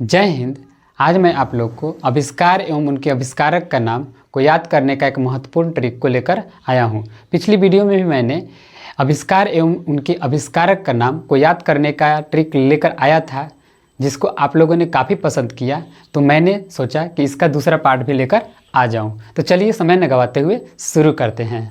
जय हिंद। आज मैं आप लोग को आविष्कार एवं उनके आविष्कारक का नाम को याद करने का एक महत्वपूर्ण ट्रिक को लेकर आया हूँ। पिछली वीडियो में भी मैंने आविष्कार एवं उनके आविष्कारक का नाम को याद करने का ट्रिक लेकर आया था, जिसको आप लोगों ने काफ़ी पसंद किया, तो मैंने सोचा कि इसका दूसरा पार्ट भी लेकर आ जाऊँ। तो चलिए समय न गवाते हुए शुरू करते हैं।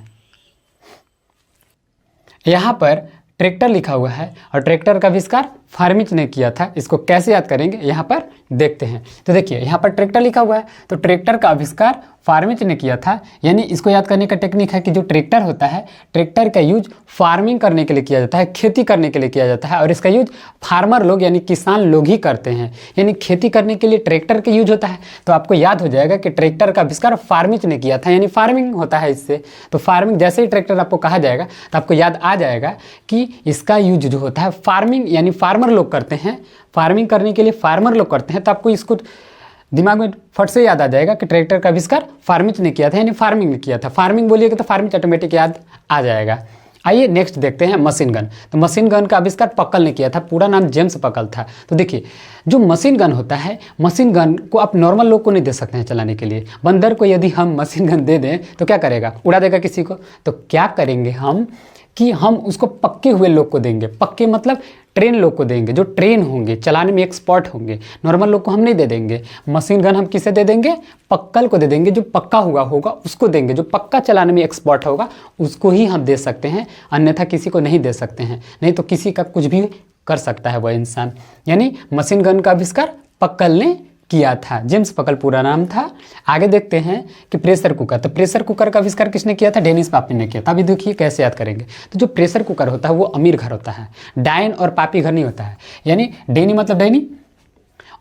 यहाँ पर ट्रैक्टर लिखा हुआ है और ट्रैक्टर का आविष्कार फार्मिच ने किया था। इसको कैसे याद करेंगे यहाँ पर देखते हैं। तो देखिए यहाँ पर ट्रैक्टर लिखा हुआ है, तो ट्रैक्टर का आविष्कार फार्मिच ने किया था। यानी इसको याद करने का टेक्निक है कि जो ट्रैक्टर होता है, ट्रैक्टर का यूज फार्मिंग करने के लिए किया जाता है, खेती करने के लिए किया जाता है, और इसका यूज फार्मर लोग यानी किसान लोग ही करते हैं। यानी खेती करने के लिए ट्रैक्टर का यूज होता है। तो आपको याद हो जाएगा कि ट्रैक्टर का आविष्कार फार्मिच ने किया था, यानी फार्मिंग होता है इससे। तो फार्मिंग जैसे ही ट्रैक्टर आपको कहा जाएगा तो आपको याद आ जाएगा कि इसका यूज जो होता है फार्मिंग यानी फार्मर लोग करते हैं। फार्मिंग करने के लिए फार्मर लोग करते हैं। तो आपको इसको दिमाग में फट से याद आ जाएगा कि ट्रैक्टर का आविष्कार फार्मिच ने किया था, यानी फार्मिंग ने किया था। फार्मिंग बोलिएगा तो फार्मिच ऑटोमेटिक याद आ जाएगा। आइए नेक्स्ट देखते हैं मशीन गन। तो मशीन गन का आविष्कार पक्कल ने किया था। पूरा नाम जेम्स पक्कल था। तो देखिए जो मशीन गन होता है, मशीन गन को आप नॉर्मल लोग को नहीं दे सकते हैं चलाने के लिए। बंदर को यदि हम मशीन गन दे दें तो क्या करेगा? उड़ा देगा किसी को। तो क्या करेंगे हम कि हम उसको पक्के हुए लोग को देंगे। पक्के मतलब ट्रेन लोग को देंगे, जो ट्रेन होंगे, चलाने में एक्सपर्ट होंगे। नॉर्मल लोग को हम नहीं दे देंगे। मशीन गन हम किसे दे देंगे? पक्कल को दे देंगे। जो पक्का हुआ होगा उसको देंगे। जो पक्का चलाने में एक्सपर्ट होगा उसको ही हम दे सकते हैं, अन्यथा किसी को नहीं दे सकते हैं। नहीं तो किसी का कुछ भी कर सकता है वह इंसान। यानी मशीन गन का आविष्कार पक्कल ने किया था। जेम्स पक्कल पूरा नाम था। आगे देखते हैं कि प्रेशर कुकर। तो प्रेशर कुकर का आविष्कार किसने किया था? डेनिस पापिन ने किया था। अभी देखिए कैसे याद करेंगे। तो जो प्रेशर कुकर होता है वो अमीर घर होता है, डायन और पापी घर नहीं होता है। यानी डेनी मतलब डैनी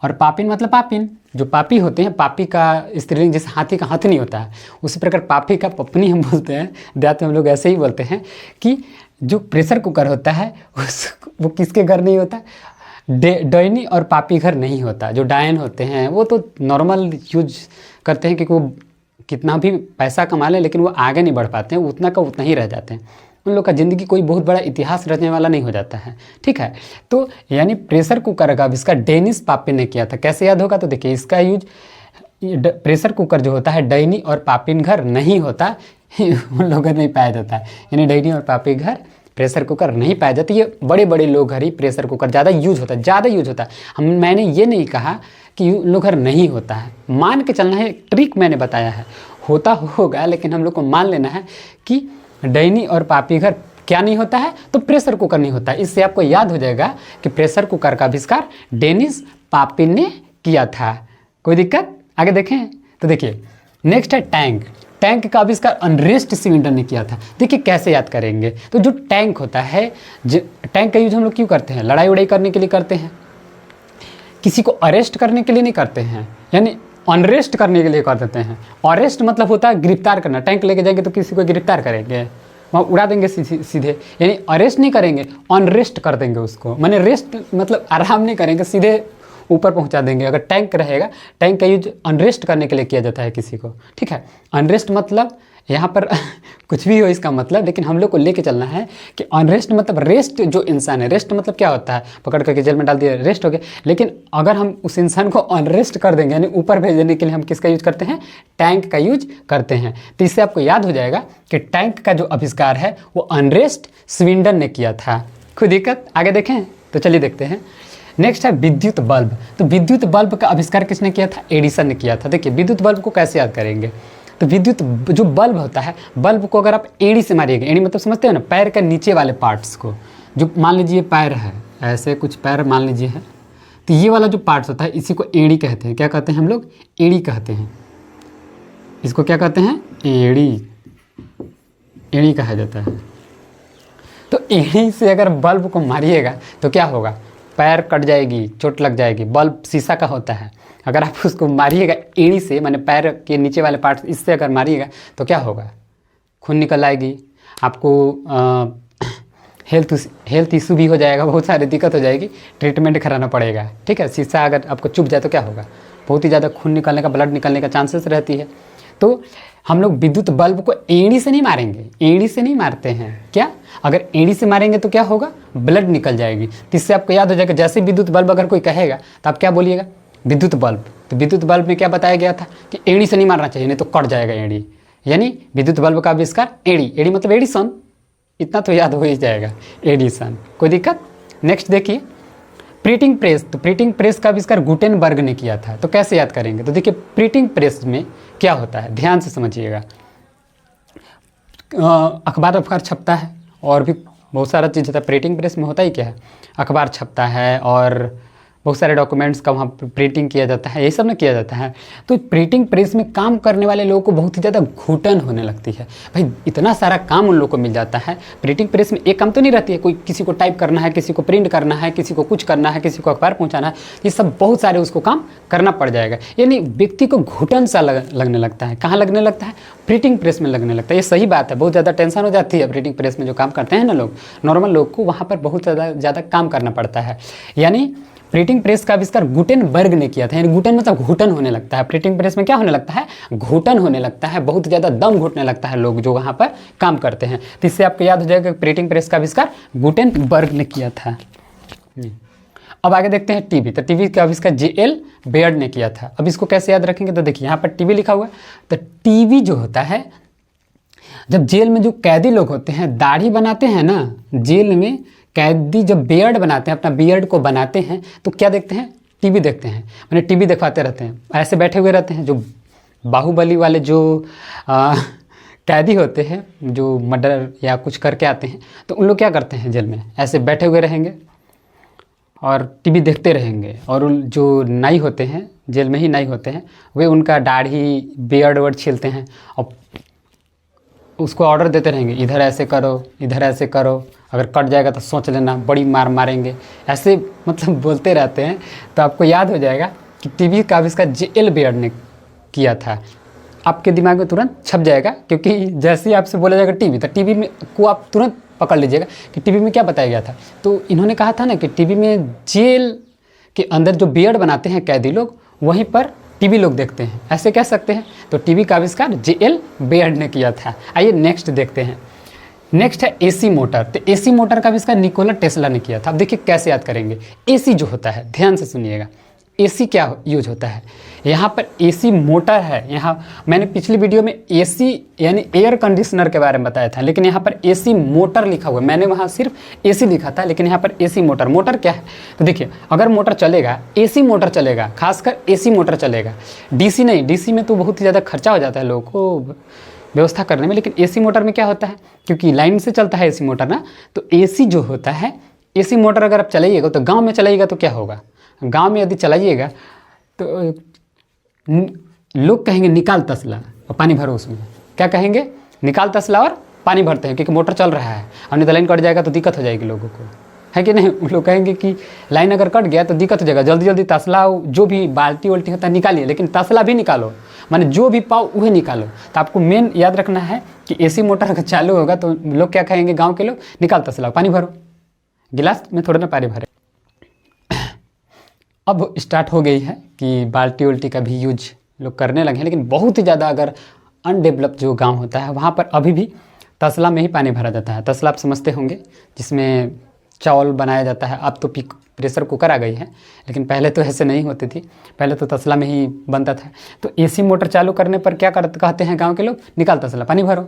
और पापिन मतलब पापिन। जो पापी होते हैं, पापी का स्त्रीलिंग जैसे हाथी का हाथ नहीं होता है, उसी प्रकार पापी का पपनी हम बोलते हैं। देहात में हम लोग ऐसे ही बोलते हैं कि जो प्रेशर कुकर होता है वो किसके घर नहीं होता? डैनी और पापी घर नहीं होता। जो डायन होते हैं वो तो नॉर्मल यूज करते हैं क्योंकि वो कितना भी पैसा कमा लें लेकिन वो आगे नहीं बढ़ पाते हैं, उतना का उतना ही रह जाते हैं। उन लोग का ज़िंदगी कोई बहुत बड़ा इतिहास रचने वाला नहीं हो जाता है। ठीक है। तो यानी प्रेशर कुकर का आविष्कार डेनिस पापिन ने किया था। कैसे याद होगा? तो देखिए इसका यूज प्रेशर कुकर जो होता है डैनी और पापिन घर नहीं होता, उन लोगों नहीं पाया जाता है। यानी डैनी और पापी घर प्रेशर कुकर नहीं पाया जाता। ये बड़े बड़े लोग घर ही प्रेशर कुकर ज़्यादा यूज होता है, ज़्यादा यूज होता है। मैंने ये नहीं कहा कि लोग घर नहीं होता है, मान के चलना है। ट्रिक मैंने बताया है, होता होगा लेकिन हम लोग को मान लेना है कि डैनी और पापी घर क्या नहीं होता है? तो प्रेशर कुकर नहीं होता है। इससे आपको याद हो जाएगा कि प्रेशर कुकर का आविष्कार डेनिस पापिन ने किया था। कोई दिक्कत? आगे देखें तो देखिए नेक्स्ट है टैंक। टैंक का आविष्कार अनरेस्ट स्वीडन ने किया था। देखिए कैसे याद करेंगे। तो जो टैंक होता है, टैंक का यूज हम लोग क्यों करते हैं? लड़ाई उड़ाई करने के लिए करते हैं, किसी को अरेस्ट करने के लिए नहीं करते हैं। यानी अनरेस्ट करने के लिए कर देते हैं। अरेस्ट मतलब होता है गिरफ्तार करना। टैंक लेके जाएंगे तो किसी को गिरफ्तार करेंगे, वहाँ उड़ा देंगे सीधे। यानी अरेस्ट नहीं करेंगे, अनरेस्ट कर देंगे उसको। माने रेस्ट मतलब आराम नहीं करेंगे, सीधे ऊपर पहुंचा देंगे। अगर टैंक रहेगा, टैंक का यूज अनरेस्ट करने के लिए किया जाता है किसी को। ठीक है। अनरेस्ट मतलब यहाँ पर कुछ भी हो इसका मतलब, लेकिन हम लोग को लेके चलना है कि अनरेस्ट मतलब रेस्ट जो इंसान है। रेस्ट मतलब क्या होता है? पकड़ करके जेल में डाल दिया, रेस्ट हो गया। लेकिन अगर हम उस इंसान को अनरेस्ट कर देंगे, यानी ऊपर भेजने के लिए हम किसका यूज करते हैं? टैंक का यूज करते हैं। तो इससे आपको याद हो जाएगा कि टैंक का जो आविष्कार है वो अनरेस्ट स्वीडन ने किया था। कोई दिक्कत? आगे देखें तो चलिए देखते हैं। नेक्स्ट है विद्युत बल्ब। तो विद्युत बल्ब का आविष्कार किसने किया था? एडिसन ने किया था। देखिए विद्युत बल्ब को कैसे याद करेंगे? तो विद्युत जो बल्ब होता है, बल्ब को अगर आप एड़ी से मारिएगा, एड़ी मतलब समझते हो ना, पैर के नीचे वाले पार्ट्स को। जो मान लीजिए पैर है, ऐसे कुछ पैर मान लीजिए है, तो ये वाला जो पार्ट्स होता है इसी को एड़ी कहते हैं। क्या कहते हैं हम लोग? एड़ी कहते हैं। इसको क्या कहते हैं? एड़ी। एड़ी कहा जाता है। तो एड़ी से अगर बल्ब को मारिएगा तो क्या होगा? पैर कट जाएगी, चोट लग जाएगी। बल्ब शीशा का होता है। अगर आप उसको मारिएगा एड़ी से, माने पैर के नीचे वाले पार्ट इससे अगर मारिएगा तो क्या होगा? खून निकल आएगी, आपको हेल्थ इशू भी हो जाएगा, बहुत सारी दिक्कत हो जाएगी, ट्रीटमेंट कराना पड़ेगा। ठीक है। शीशा अगर आपको चुभ जाए तो क्या होगा? बहुत ही ज़्यादा खून निकलने का, ब्लड निकलने का चांसेस रहती है। तो हम लोग विद्युत बल्ब को एड़ी से नहीं मारेंगे, एड़ी से नहीं मारते हैं। क्या? अगर एड़ी से मारेंगे तो क्या होगा? ब्लड निकल जाएगी। तो इससे आपको याद हो जाएगा, जैसे विद्युत बल्ब अगर कोई कहेगा तो आप क्या बोलिएगा? विद्युत बल्ब, तो विद्युत बल्ब में क्या बताया गया था कि एड़ी से नहीं मारना चाहिए, नहीं तो कट जाएगा एड़ी। यानी विद्युत बल्ब का आविष्कार एड़ी, एड़ी मतलब एडिसन, इतना तो याद हो ही जाएगा, एडिसन, कोई दिक्कत। नेक्स्ट देखिए प्रिंटिंग प्रेस, तो प्रिंटिंग प्रेस का आविष्कार गुटेनबर्ग ने किया था। तो कैसे याद करेंगे, तो देखिए प्रिंटिंग प्रेस में क्या होता है, ध्यान से समझिएगा। अखबार छपता है और भी बहुत सारा चीज़ होता है। प्रिंटिंग प्रेस में होता ही क्या है, अखबार छपता है और बहुत सारे डॉक्यूमेंट्स का वहाँ प्रिंटिंग किया जाता है, यही सब ना किया जाता है। तो प्रिंटिंग प्रेस में काम करने वाले लोगों को बहुत ही ज़्यादा घुटन होने लगती है। भाई इतना सारा काम उन लोगों को मिल जाता है। प्रिंटिंग प्रेस में एक काम तो नहीं रहती है, कोई किसी को टाइप करना है, किसी को प्रिंट करना है, किसी को कुछ करना है, किसी को अखबार पहुँचाना है, ये सब बहुत सारे उसको काम करना पड़ जाएगा। यानी व्यक्ति को घुटन सा लगने लगता है। कहाँ लगने लगता है, प्रिंटिंग प्रेस में लगने लगता है। ये सही बात है, बहुत ज़्यादा टेंशन हो जाती है प्रिंटिंग प्रेस में जो काम करते हैं ना लोग, नॉर्मल लोग को वहाँ पर बहुत ज़्यादा काम करना पड़ता है। यानी प्रिंटिंग प्रेस का आविष्कार गुटेनबर्ग ने किया था। यानी गुटन मतलब घुटन होने लगता है, प्रिंटिंग प्रेस में क्या होने लगता है, घुटन होने लगता है, बहुत ज़्यादा दम घुटने लगता है लोग जो वहाँ पर काम करते हैं। तो इससे आपको याद हो जाएगा प्रिंटिंग प्रेस का आविष्कार गुटेनबर्ग ने किया था। अब आगे देखते हैं टीवी, तो टीवी का आविष्कार जे.एल. बेयर्ड ने किया था। अब इसको कैसे याद रखेंगे, तो देखिए यहाँ पर टीवी लिखा हुआ है। तो टीवी जो होता है, जब जेल में जो कैदी लोग होते हैं दाढ़ी बनाते हैं ना, जेल में कैदी जब बियर्ड बनाते हैं, अपना बियर्ड को बनाते हैं, तो क्या देखते हैं, टीवी देखते हैं। मैंने टीवी दिखवाते रहते हैं, ऐसे बैठे हुए रहते हैं। जो बाहुबली वाले जो कैदी होते हैं, जो मर्डर या कुछ करके आते हैं, तो उन लोग क्या करते हैं, जेल में ऐसे बैठे हुए रहेंगे और टीवी देखते रहेंगे। और उन जो नाई होते हैं, जेल में ही नाई होते हैं, वे उनका दाढ़ी बियर्ड वर्ड छीलते हैं और उसको ऑर्डर देते रहेंगे, इधर ऐसे करो, इधर ऐसे करो, अगर कट जाएगा तो सोच लेना, बड़ी मार मारेंगे, ऐसे मतलब बोलते रहते हैं। तो आपको याद हो जाएगा कि टीवी का आविष्कार जे.एल. बेयर्ड ने किया था। आपके दिमाग में तुरंत छप जाएगा, क्योंकि जैसे ही आपसे बोला जाएगा टीवी, तो टीवी में को आप तुरंत पकड़ लीजिएगा कि टीवी में क्या बताया गया था। तो इन्होंने कहा था ना कि टीवी में जेल के अंदर जो बियर्ड बनाते हैं कैदी लोग, वहीं पर टीवी लोग देखते हैं, ऐसे कह सकते हैं। तो टीवी का आविष्कार जे.एल. बेयर्ड ने किया था। आइए नेक्स्ट देखते हैं। नेक्स्ट है एसी मोटर। तो एसी मोटर का आविष्कार निकोला टेस्ला ने किया था। अब देखिए कैसे याद करेंगे। एसी जो होता है, ध्यान से सुनिएगा, एसी क्या यूज होता है, यहाँ पर एसी मोटर है। यहाँ मैंने पिछली वीडियो में एसी यानी एयर कंडीशनर के बारे में बताया था, लेकिन यहाँ पर एसी मोटर लिखा हुआ है। मैंने वहाँ सिर्फ एसी लिखा था, लेकिन यहाँ पर एसी मोटर। मोटर क्या है, तो देखिए अगर मोटर चलेगा, एसी मोटर चलेगा, खासकर एसी मोटर चलेगा, डीसी नहीं। डीसी में तो बहुत ही ज़्यादा खर्चा हो जाता है लोगों को व्यवस्था करने में, लेकिन एसी मोटर में क्या होता है, क्योंकि लाइन से चलता है एसी मोटर ना, तो एसी जो होता है, एसी मोटर अगर आप चलाइएगा तो गांव में चलाइएगा तो क्या होगा, गांव में यदि चलाइएगा तो लोग कहेंगे निकाल तसला और पानी भरो उसमें। क्या कहेंगे, निकाल तसला और पानी भरते हैं, क्योंकि मोटर चल रहा है। और नहीं तो लाइन कट जाएगा तो दिक्कत हो जाएगी लोगों को, है कि नहीं। लोग कहेंगे कि लाइन अगर कट गया तो दिक्कत हो जाएगा, जल्दी जल्दी तसला जो भी बाल्टी वल्टी होता है निकालिए, लेकिन तसला भी निकालो, माने जो भी पाओ वही निकालो। तो आपको मेन याद रखना है कि एसी मोटर अगर चालू होगा तो लोग क्या कहेंगे, गांव के लोग, निकाल तसला पानी भरो, गिलास में थोड़ा ना पानी भरे। अब स्टार्ट हो गई है कि बाल्टी उल्टी का भी यूज लोग करने लगे हैं, लेकिन बहुत ही ज़्यादा अगर अनडेवलप जो गांव होता है वहाँ पर अभी भी तसला में ही पानी भरा जाता है। तसला आप समझते होंगे, जिसमें चावल बनाया जाता है। अब तो प्रेशर कुकर आ गई है, लेकिन पहले तो ऐसे नहीं होती थी, पहले तो तसला में ही बनता था। तो एसी मोटर चालू करने पर क्या कहते हैं गांव के लोग, निकाल तसला पानी भरो,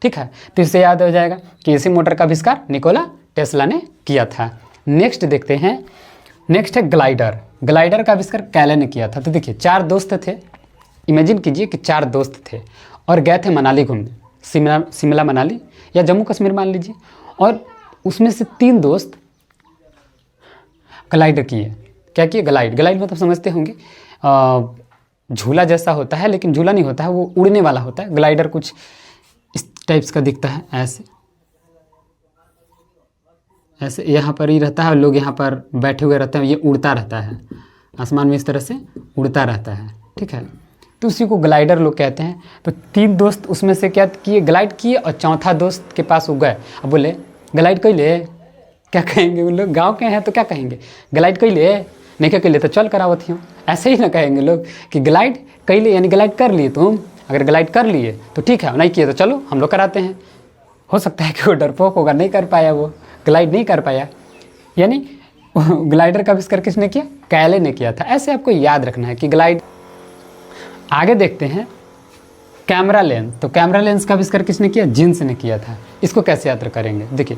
ठीक है। तो इससे याद हो जाएगा कि एसी मोटर का आविष्कार निकोला टेस्ला ने किया था। नेक्स्ट देखते हैं, नेक्स्ट है ग्लाइडर। ग्लाइडर का आविष्कार कैले ने किया था। तो देखिए 4 दोस्त थे, इमेजिन कीजिए कि 4 दोस्त थे और गए थे मनाली घूमने, शिमला मनाली या जम्मू कश्मीर मान लीजिए, और उसमें से 3 दोस्त ग्लाइडर किए। क्या किए, ग्लाइड मतलब समझते होंगे, झूला जैसा होता है, लेकिन झूला नहीं होता है, वो उड़ने वाला होता है। ग्लाइडर कुछ इस टाइप्स का दिखता है, ऐसे ऐसे यहाँ पर ही रहता है, लोग यहाँ पर बैठे हुए रहते हैं, ये उड़ता रहता है आसमान में, इस तरह से उड़ता रहता है, ठीक है। तो उसी को ग्लाइडर लोग कहते हैं। तो 3 दोस्त उसमें से क्या किए, ग्लाइड किए, और चौथा दोस्त के पास वो गए, अब बोले ग्लाइड कर ले, क्या कहेंगे उन लोग, गाँव के हैं तो क्या कहेंगे, ग्लाइड कर ले, नहीं क्या कर ले तो चल करावत हूँ, ऐसे ही ना कहेंगे लोग कि ग्लाइड कर ले, यानी ग्लाइड कर लिए तुम, अगर ग्लाइड कर लिए तो ठीक है, नहीं किए तो चलो हम लोग कराते हैं। हो सकता है कि वो डरपोक होगा, नहीं कर पाया, वो ग्लाइड नहीं कर पाया, यानी ग्लाइडर का आविष्कार किसने किया? कैले ने किया था। ऐसे आपको याद रखना है कि ग्लाइड। आगे देखते हैं कैमरा लेंस। तो कैमरा लेंस का आविष्कार किसने किया? जीन्स ने किया था। इसको कैसे याद करेंगे? देखिए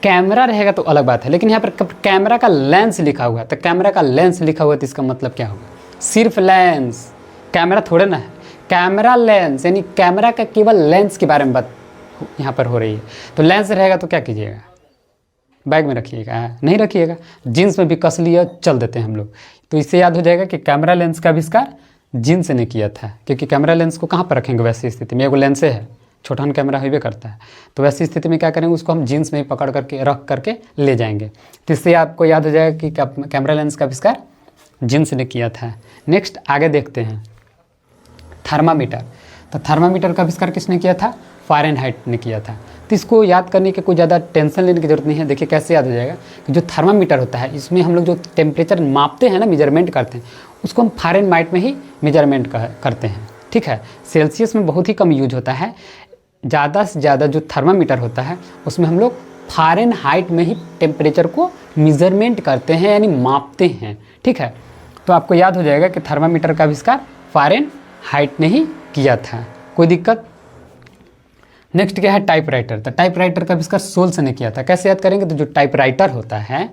कैमरा रहेगा तो अलग बात है, लेकिन यहाँ पर कैमरा का लेंस लिखा हुआ है, तो कैमरा का लेंस लिखा हुआ है तो इसका मतलब क्या होगा? सिर्फ लेंस, कैमरा थोड़े ना है। कैमरा लेंस यानी कैमरा का केवल लेंस के बारे में बात यहाँ पर हो रही है। तो लेंस रहेगा तो क्या कीजिएगा? बैग में रखिएगा? नहीं रखिएगा, जीन्स में भी कस लिया चल देते हैं हम लोग। तो इससे याद हो जाएगा कि कैमरा लेंस का आविष्कार जीन्स ने किया था, क्योंकि कैमरा लेंस को कहाँ पर रखेंगे वैसी स्थिति में? एगो लेंस है, छोटा कैमरा हुए करता है, तो वैसी स्थिति में क्या करेंगे? उसको हम जीन्स में ही पकड़ करके रख करके ले जाएंगे। तो इससे आपको याद हो जाएगा कि कैमरा लेंस का आविष्कार जीन्स ने किया था। नेक्स्ट आगे देखते हैं थर्मामीटर। तो थर्मामीटर का आविष्कार किसने किया था? फ़ारेनहाइट ने किया था। तो इसको याद करने की कोई ज़्यादा टेंशन लेने की जरूरत नहीं है। देखिए कैसे याद हो जाएगा कि जो थर्मामीटर होता है इसमें हम लोग जो टेम्परेचर मापते हैं ना, मेजरमेंट करते हैं, उसको हम फ़ारेनहाइट में ही मेजरमेंट करते हैं। ठीक है, सेल्सियस में बहुत ही कम यूज होता है। ज़्यादा से ज़्यादा जो थर्मामीटर होता है उसमें हम लोग फ़ारेनहाइट में ही टेम्परेचर को मेजरमेंट करते हैं, यानी मापते हैं। ठीक है, तो आपको याद हो जाएगा कि थर्मामीटर का आविष्कार फ़ारेनहाइट ने ही किया था। कोई दिक्कत? नेक्स्ट क्या है? टाइपराइटर। तो टाइपराइटर का आविष्कार सोल्स ने किया था। कैसे याद करेंगे? तो जो टाइपराइटर होता है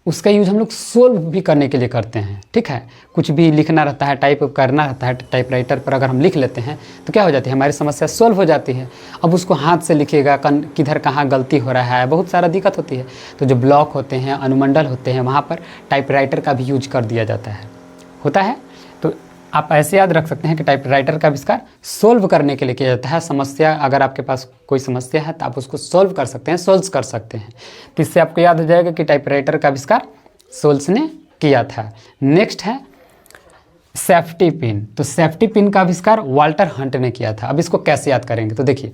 उसका यूज हम लोग सोल्व भी करने के लिए करते हैं। ठीक है, कुछ भी लिखना रहता है, टाइप करना रहता है टाइपराइटर पर, अगर हम लिख लेते हैं तो क्या हो जाती है? हमारी समस्या सोल्व हो जाती है। अब उसको हाथ से लिखेगा, किधर कहाँ गलती हो रहा है, बहुत सारा दिक्कत होती है। तो जो ब्लॉक होते हैं, अनुमंडल होते हैं, वहाँ पर टाइपराइटर का भी यूज कर दिया जाता है, होता है। तो आप ऐसे याद रख सकते हैं कि टाइपराइटर का आविष्कार सोल्व करने के लिए किया जाता है। समस्या, अगर आपके पास कोई समस्या है तो आप उसको सोल्व कर सकते हैं, सोल्व कर सकते हैं। तो इससे आपको याद हो जाएगा कि टाइपराइटर का आविष्कार सोल्स ने किया था। नेक्स्ट है सेफ्टी पिन। तो सेफ्टी पिन का आविष्कार वाल्टर हंट ने किया था। अब इसको कैसे याद करेंगे? तो देखिए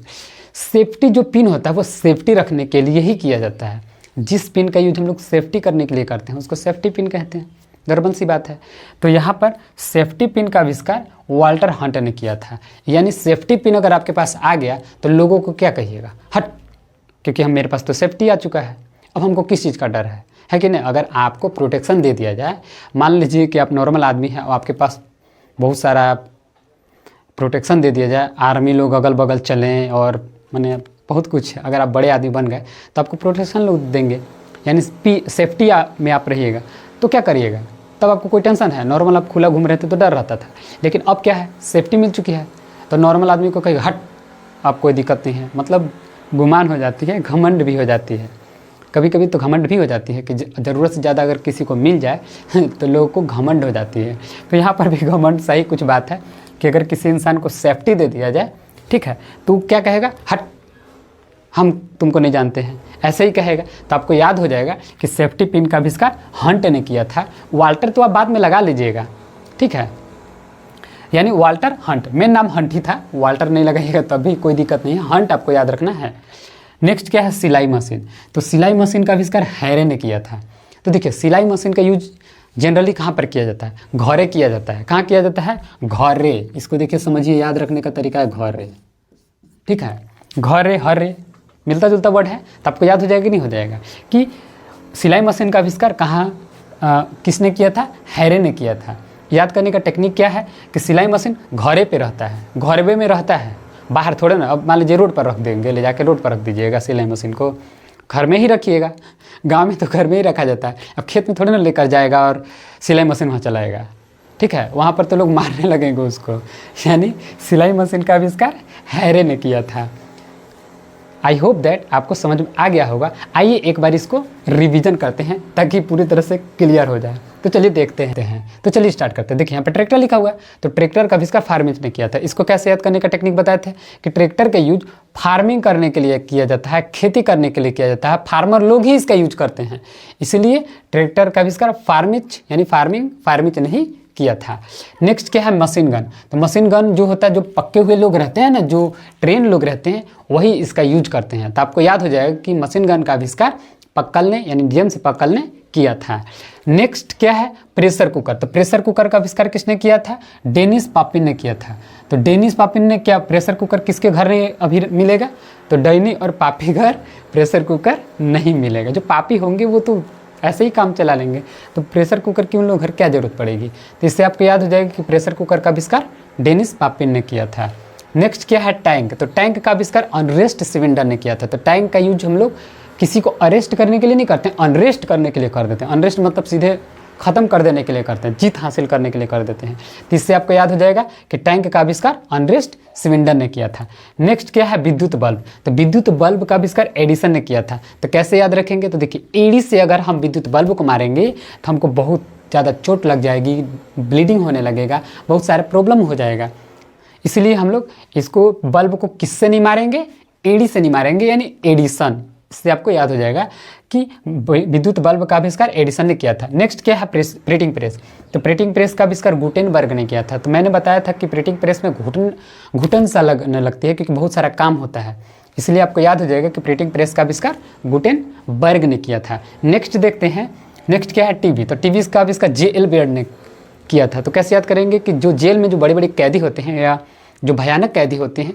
सेफ्टी जो पिन होता है वो सेफ्टी रखने के लिए ही किया जाता है। जिस पिन का यूज हम लोग सेफ्टी करने के लिए करते हैं उसको सेफ्टी पिन कहते हैं। नॉर्मल सी बात है। तो यहाँ पर सेफ्टी पिन का आविष्कार वाल्टर हंट ने किया था। यानी सेफ्टी पिन अगर आपके पास आ गया तो लोगों को क्या कहिएगा? हट, क्योंकि मेरे पास तो सेफ्टी आ चुका है, अब हमको किस चीज़ का डर है कि नहीं? अगर आपको प्रोटेक्शन दे दिया जाए, मान लीजिए कि आप नॉर्मल आदमी हैं और आपके पास बहुत सारा प्रोटेक्शन दे दिया जाए, आर्मी लोग अगल बगल चलें और मैंने बहुत कुछ, अगर आप बड़े आदमी बन गए तो आपको प्रोटेक्शन लोग देंगे, यानी सेफ्टी में आप रहिएगा, तो क्या करिएगा? तब आपको कोई टेंशन है? नॉर्मल आप खुला घूम रहे थे तो डर रहता था, लेकिन अब क्या है? सेफ्टी मिल चुकी है, तो नॉर्मल आदमी को कहेगा हट, अब कोई दिक्कत नहीं है। मतलब गुमान हो जाती है, घमंड भी हो जाती है। कभी कभी तो घमंड भी हो जाती है कि ज़रूरत से ज़्यादा अगर किसी को मिल जाए तो लोगों को घमंड हो जाती है। तो यहाँ पर भी घमंड सही कुछ बात है कि अगर किसी इंसान को सेफ्टी दे दिया जाए, ठीक है, तो क्या कहेगा? हट, हम तुमको नहीं जानते हैं, ऐसे ही कहेगा। तो आपको याद हो जाएगा कि सेफ्टी पिन का आविष्कार हंट ने किया था। वाल्टर तो आप बाद में लगा लीजिएगा, ठीक है, यानी वाल्टर हंट, मेन नाम हंट ही था, वाल्टर नहीं लगाइएगा तभी कोई दिक्कत नहीं है, हंट आपको याद रखना है। नेक्स्ट क्या है? सिलाई मशीन। तो सिलाई मशीन का आविष्कार हैरे ने किया था। तो देखिए सिलाई मशीन का यूज जनरली कहाँ पर किया जाता है? घरे किया जाता है। कहाँ किया जाता है? घरे। इसको देखिए, समझिए, याद रखने का तरीका है घरे, ठीक है। घरे हरे मिलता जुलता वर्ड है, तो आपको याद हो जाएगा कि नहीं हो जाएगा कि सिलाई मशीन का आविष्कार किसने किया था? हैरे ने किया था। याद करने का टेक्निक क्या है कि सिलाई मशीन घरे पे रहता है, घरवे में रहता है, बाहर थोड़े ना। अब मान लीजिए रोड पर रख देंगे, ले जाके रोड पर रख दीजिएगा सिलाई मशीन को, घर में ही रखिएगा। गांव में तो घर में ही रखा जाता है, अब खेत में थोड़े ना लेकर जाएगा और सिलाई मशीन वहाँ चलाएगा, ठीक है, वहाँ पर तो लोग मारने लगेंगे उसको। यानी सिलाई मशीन का आविष्कार हैरे ने किया था। आई होप दैट आपको समझ में आ गया होगा। आइए एक बार इसको रिवीजन करते हैं ताकि पूरी तरह से क्लियर हो जाए। तो चलिए देखते हैं, तो चलिए स्टार्ट करते हैं। देखिए यहाँ पे ट्रैक्टर लिखा हुआ है, तो ट्रैक्टर का आविष्कार फार्मिंग ने किया था। इसको कैसे याद करने का टेक्निक बताए थे कि ट्रैक्टर का यूज फार्मिंग करने के लिए किया जाता है, खेती करने के लिए किया जाता है, फार्मर लोग ही इसका यूज करते हैं, इसलिए ट्रैक्टर का आविष्कार फार्मिंग ने ही किया था। नेक्स्ट क्या है? Machine gun. तो मशीन गन जो होता है, जो पक्के हुए लोग रहते हैं ना, जो ट्रेन लोग रहते हैं, वही इसका यूज करते हैं। तो आपको याद हो जाएगा कि मशीन गन का आविष्कार पक्कल ने, यानी जेम्स पक्कल ने किया था। नेक्स्ट क्या है? Pressure cooker. तो प्रेशर कुकर का आविष्कार किसने किया था? डेनिस पापिन ने किया था। तो डेनिस पापिन ने क्या, प्रेशर कुकर किसके घर में अभी मिलेगा? तो डैनी और पापी घर प्रेशर कुकर नहीं मिलेगा। जो पापी होंगे वो तो ऐसे ही काम चला लेंगे। तो प्रेशर कुकर की उन लोग घर क्या ज़रूरत पड़ेगी। तो इससे आपको याद हो जाएगा कि प्रेशर कुकर का आविष्कार डेनिस पापिन ने किया था। नेक्स्ट क्या है टैंक। तो टैंक का आविष्कार अनरेस्ट स्विंडर ने किया था। तो टैंक का यूज हम लोग किसी को अरेस्ट करने के लिए नहीं करते हैं, अनरेस्ट करने के लिए कर देते हैं। अनरेस्ट मतलब सीधे ख़त्म कर देने के लिए करते हैं, जीत हासिल करने के लिए कर देते हैं। तो इससे आपको याद हो जाएगा कि टैंक का आविष्कार अनरेस्ट स्विंडर ने किया था। नेक्स्ट क्या है विद्युत बल्ब। तो विद्युत बल्ब का आविष्कार एडिसन ने किया था। तो कैसे याद रखेंगे, तो देखिए एडी से अगर हम विद्युत बल्ब को मारेंगे तो हमको बहुत ज़्यादा चोट लग जाएगी, ब्लीडिंग होने लगेगा, बहुत सारे प्रॉब्लम हो जाएगा। इसलिए हम लोग इसको बल्ब को किससे नहीं मारेंगे, एडी से नहीं मारेंगे, यानी एडिसन। इससे आपको याद हो जाएगा कि विद्युत बल्ब का आविष्कार एडिसन ने किया था। नेक्स्ट क्या है प्रिंटिंग प्रेस। तो प्रिंटिंग प्रेस का आविष्कार गुटेनबर्ग ने किया था। तो मैंने बताया था कि प्रिंटिंग प्रेस में घुटन सा लगने लगती है क्योंकि बहुत सारा काम होता है, इसलिए आपको याद हो जाएगा कि प्रिंटिंग प्रेस का आविष्कार गुटेनबर्ग ने किया था। नेक्स्ट देखते हैं, नेक्स्ट क्या है टीवी। तो टीवी का आविष्कार J.L. बेयर्ड ने किया था। तो कैसे याद करेंगे कि जो जेल में जो बड़े बड़े कैदी होते हैं या जो भयानक कैदी होते हैं,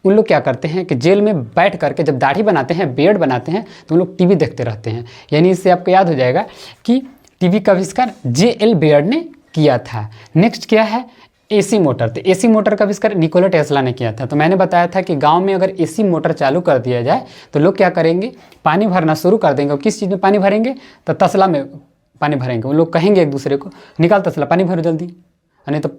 उन लोग क्या करते हैं कि जेल में बैठ करके जब दाढ़ी बनाते हैं, बियर्ड बनाते हैं, तो उन लोग टीवी देखते रहते हैं। यानी इससे आपको याद हो जाएगा कि टीवी का आविष्कार J.L. बेयर्ड ने किया था। नेक्स्ट क्या है एसी मोटर। तो एसी मोटर का आविष्कार निकोला टेस्ला ने किया था। तो मैंने बताया था कि गांव में अगर एसी मोटर चालू कर दिया जाए तो लोग क्या करेंगे, पानी भरना शुरू कर देंगे। और किस चीज़ में पानी भरेंगे, तो तसला में पानी भरेंगे। उन लोग कहेंगे एक दूसरे को निकाल तसला, पानी भरो जल्दी, नहीं तो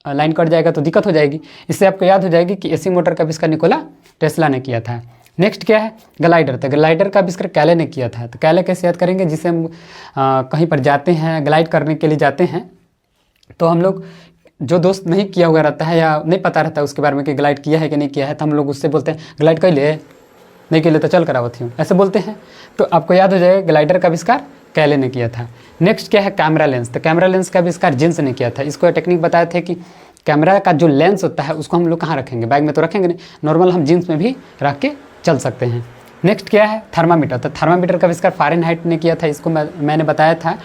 लाइन कट जाएगा तो दिक्कत हो जाएगी। इससे आपको याद हो जाएगी कि एसी मोटर का आविष्कार निकोला टेस्ला ने किया था। नेक्स्ट क्या है ग्लाइडर। तो ग्लाइडर का आविष्कार कैले ने किया था। तो कैले कैसे याद करेंगे, जिसे हम कहीं पर जाते हैं, ग्लाइड करने के लिए जाते हैं, तो हम लोग जो दोस्त नहीं किया हुआ रहता है या नहीं पता रहता है उसके बारे में कि ग्लाइड किया है कि नहीं किया है, तो हम लोग उससे बोलते हैं ग्लाइड कर ले, नहीं के लिए तो चल करावत हूँ, ऐसे बोलते हैं। तो आपको याद हो जाएगा ग्लाइडर का आविष्कार कैले ने किया था। नेक्स्ट क्या है कैमरा लेंस। तो कैमरा लेंस का आविष्कार जेन्स ने किया था। इसको टेक्निक बताए थे कि कैमरा का जो लेंस होता है उसको हम लोग कहाँ रखेंगे, बैग में तो रखेंगे नहीं, नॉर्मल हम जीन्स में भी रख के चल सकते हैं। नेक्स्ट क्या है थर्मामीटर। तो थर्मामीटर का आविष्कार फ़ारेनहाइट ने किया था। इसको मैंने बताया था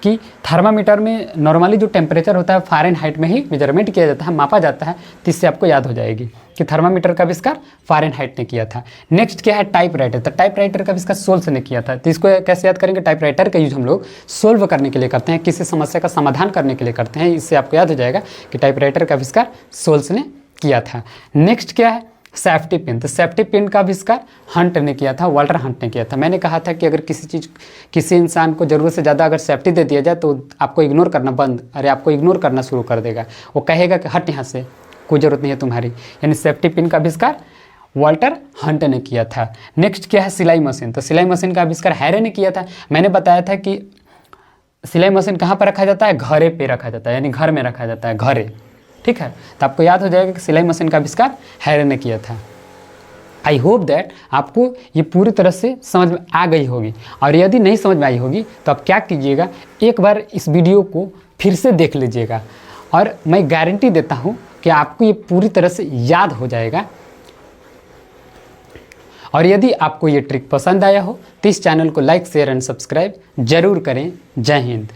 कि थर्मामीटर में नॉर्मली जो टेम्परेचर होता है फ़ारेनहाइट में ही मेजरमेंट किया जाता है, मापा जाता है। तो इससे आपको याद हो जाएगी कि थर्मामीटर का आविष्कार फ़ारेनहाइट ने किया था। नेक्स्ट क्या है टाइपराइटर। तो टाइपराइटर का आविष्कार सोल्स ने किया था। तो इसको कैसे याद करेंगे, टाइपराइटर का यूज हम लोग सोल्व करने के लिए करते हैं, किसी समस्या का समाधान करने के लिए करते हैं। इससे आपको याद हो जाएगा कि टाइपराइटर का आविष्कार सोल्स ने किया था। नेक्स्ट क्या है सेफ्टी पिन। तो सेफ्टी पिन का आविष्कार हंट ने किया था, वाल्टर हंट ने किया था। मैंने कहा था कि अगर किसी इंसान को ज़रूरत से ज़्यादा अगर सेफ्टी दे दिया जाए तो आपको इग्नोर करना आपको इग्नोर करना शुरू कर देगा। वो कहेगा कि हट यहाँ से, कोई ज़रूरत नहीं है तुम्हारी। यानी सेफ्टी पिन का आविष्कार वाल्टर हंट ने किया था। नेक्स्ट क्या है सिलाई मशीन। तो सिलाई मशीन का आविष्कार हैरे ने किया था। मैंने बताया था कि सिलाई मशीन कहाँ पर रखा जाता है, घरे पे रखा जाता है, यानी घर में रखा जाता है, घरे, ठीक है। तो आपको याद हो जाएगा कि सिलाई मशीन का आविष्कार हैरे ने किया था। आई होप दैट आपको ये पूरी तरह से समझ में आ गई होगी। और यदि नहीं समझ में आई होगी तो आप क्या कीजिएगा, एक बार इस वीडियो को फिर से देख लीजिएगा और मैं गारंटी देता हूँ कि आपको ये पूरी तरह से याद हो जाएगा। और यदि आपको ये ट्रिक पसंद आया हो तो इस चैनल को लाइक शेयर एंड सब्सक्राइब जरूर करें। जय हिंद।